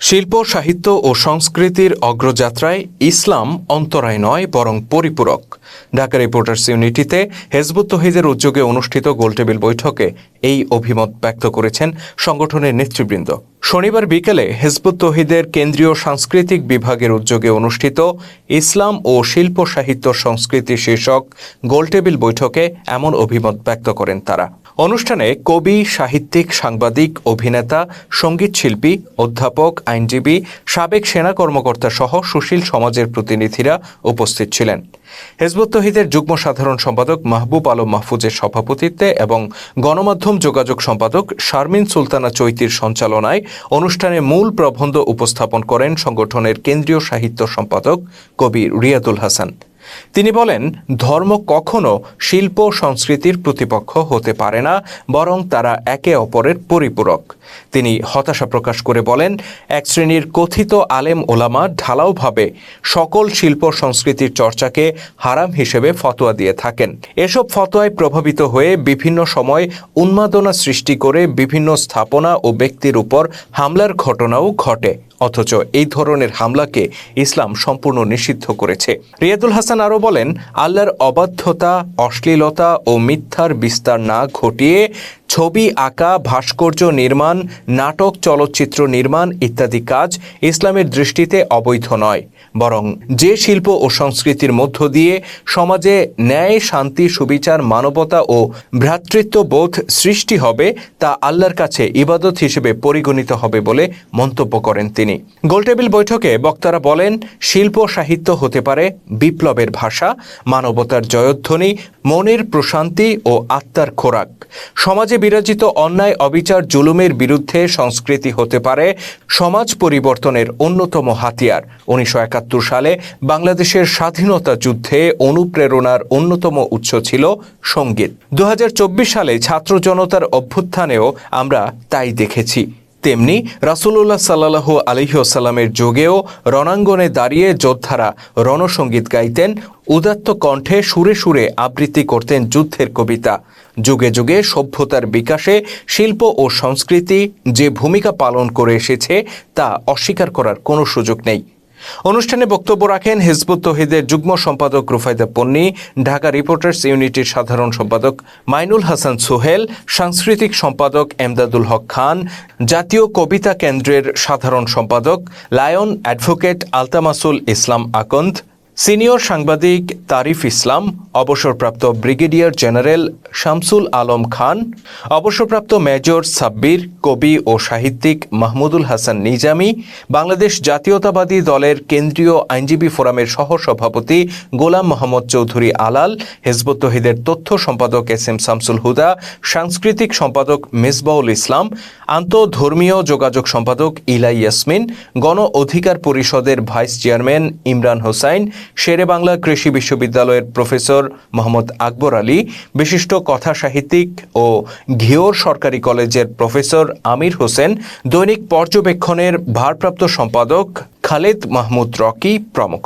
শিল্প, সাহিত্য ও সংস্কৃতির অগ্রযাত্রায় ইসলাম অন্তরায় নয় বরং পরিপূরক। ঢাকা রিপোর্টার্স ইউনিটিতে হিজবুত তৌহিদের উদ্যোগে অনুষ্ঠিত গোলটেবিল বৈঠকে এই অভিমত ব্যক্ত করেছেন সংগঠনের নেতৃবৃন্দ। শনিবার বিকেলে হিজবুত তৌহিদের কেন্দ্রীয় সাংস্কৃতিক বিভাগের উদ্যোগে অনুষ্ঠিত ইসলাম ও শিল্প, সাহিত্য, সংস্কৃতি শীর্ষক গোলটেবিল বৈঠকে এমন অভিমত ব্যক্ত করেন তারা। অনুষ্ঠানে কবি, সাহিত্যিক, সাংবাদিক, অভিনেতা, সঙ্গীতশিল্পী, অধ্যাপক, আইনজীবী, সাবেক সেনা কর্মকর্তা সহ সুশীল সমাজের প্রতিনিধিরা উপস্থিত ছিলেন। হিজবুত তৌহিদের যুগ্ম সাধারণ সম্পাদক মাহবুব আলম মাহফুজের সভাপতিত্বে এবং গণমাধ্যম যোগাযোগ সম্পাদক শারমিন সুলতানা চৈতির সঞ্চালনায় অনুষ্ঠানে মূল প্রবন্ধ উপস্থাপন করেন সংগঠনের কেন্দ্রীয় সাহিত্য সম্পাদক কবি রিয়াদুল হাসান। তিনি বলেন, ধর্ম কখনো শিল্প সংস্কৃতির প্রতিপক্ষ হতে পারে না, বরং তারা একে অপরের পরিপূরক। তিনি হতাশা প্রকাশ করে বলেন, এক শ্রেণীর কথিত আলেম ওলামা ঢালাওভাবে সকল শিল্প সংস্কৃতির চর্চাকে হারাম হিসেবে ফতোয়া দিয়ে থাকেন। এসব ফতোয়ায় প্রভাবিত হয়ে বিভিন্ন সময় উন্মাদনা সৃষ্টি করে বিভিন্ন স্থাপনা ও ব্যক্তির উপর হামলার ঘটনাও ঘটে, অথচ এই ধরনের হামলাকে ইসলাম সম্পূর্ণ নিষিদ্ধ করেছে। রিয়াদুল হাসান আরও বলেন, আল্লাহর অবাধ্যতা, অশ্লীলতা ও মিথ্যার বিস্তার না ঘটিয়ে ছবি আঁকা, ভাস্কর্য নির্মাণ, নাটক, চলচ্চিত্র নির্মাণ ইত্যাদি কাজ ইসলামের দৃষ্টিতে অবৈধ নয়, বরং যে শিল্প ও সংস্কৃতির মধ্য দিয়ে সমাজে ন্যায়, শান্তি, সুবিচার, মানবতা ও ভ্রাতৃত্ববোধ সৃষ্টি হবে তা আল্লাহর কাছে ইবাদত হিসেবে পরিগণিত হবে বলে মন্তব্য করেন তিনি। গোলটেবিল বৈঠকে বক্তারা বলেন, শিল্প সাহিত্য হতে পারে বিপ্লবের ভাষা, মানবতার জয়ধ্বনি, মনের প্রশান্তি ও আত্মার খোরাক। সমাজে বিরাজিত অন্যায়, অবিচার, জুলুমের বিরুদ্ধে সংস্কৃতি হতে পারে সমাজ পরিবর্তনের অন্যতম হাতিয়ার। 1971 সালে বাংলাদেশের স্বাধীনতা যুদ্ধে অনুপ্রেরণার অন্যতম উৎস ছিল সঙ্গীত। 2024 সালে ছাত্র জনতার অভ্যুত্থানেও আমরা তাই দেখেছি। তেমনি রাসূলুল্লাহ সাল্লাল্লাহু আলাইহি ওয়াসাল্লামের যুগেও রণাঙ্গনে দাঁড়িয়ে যোদ্ধারা রণসঙ্গীত গাইতেন, উদাত্ত কণ্ঠে সুরে সুরে আবৃত্তি করতেন যুদ্ধের কবিতা। যুগে যুগে সভ্যতার বিকাশে শিল্প ও সংস্কৃতি যে ভূমিকা পালন করে এসেছে তা অস্বীকার করার কোনো সুযোগ নেই। অনুষ্ঠানে বক্তব্য রাখেন হিজবুত তৌহিদের যুগ্ম সম্পাদক রুফায়দা পন্নী, ঢাকা রিপোর্টার্স ইউনিটির সাধারণ সম্পাদক মাইনুল হাসান সোহেল, সাংস্কৃতিক সম্পাদক এমদাদুল হক খান, জাতীয় কবিতা কেন্দ্রের সাধারণ সম্পাদক লায়ন অ্যাডভোকেট আলতামাসুল ইসলাম আকন্দ, সিনিয়র সাংবাদিক তারিফ ইসলাম, অবসরপ্রাপ্ত ব্রিগেডিয়ার জেনারেল শামসুল আলম খান, অবসরপ্রাপ্ত মেজর সাব্বির, কবি ও সাহিত্যিক মাহমুদুল হাসান নিজামী, বাংলাদেশ জাতীয়তাবাদী দলের কেন্দ্রীয় আইনজীবী ফোরামের সহসভাপতি গোলাম মোহাম্মদ চৌধুরী আলাল, হিজবুত তৌহিদের তথ্য সম্পাদক এস.এম. শামসুল হুদা, সাংস্কৃতিক সম্পাদক মিসবাউল ইসলাম, আন্তঃধর্মীয় যোগাযোগ সম্পাদক ইলাই ইয়াসমিন, গণ অধিকার পরিষদের ভাইস চেয়ারম্যান ইমরান হোসাইন, শেরেবাংলা কৃষি বিশ্ববিদ্যালয়ের প্রফেসর মোহাম্মদ আকবর আলী, বিশিষ্ট কথা সাহিত্যিক ও ঘিওর সরকারি কলেজের প্রফেসর আমির হোসেন, দৈনিক পর্যবেক্ষণের ভারপ্রাপ্ত সম্পাদক খালেদ মাহমুদ রকি প্রমুখ।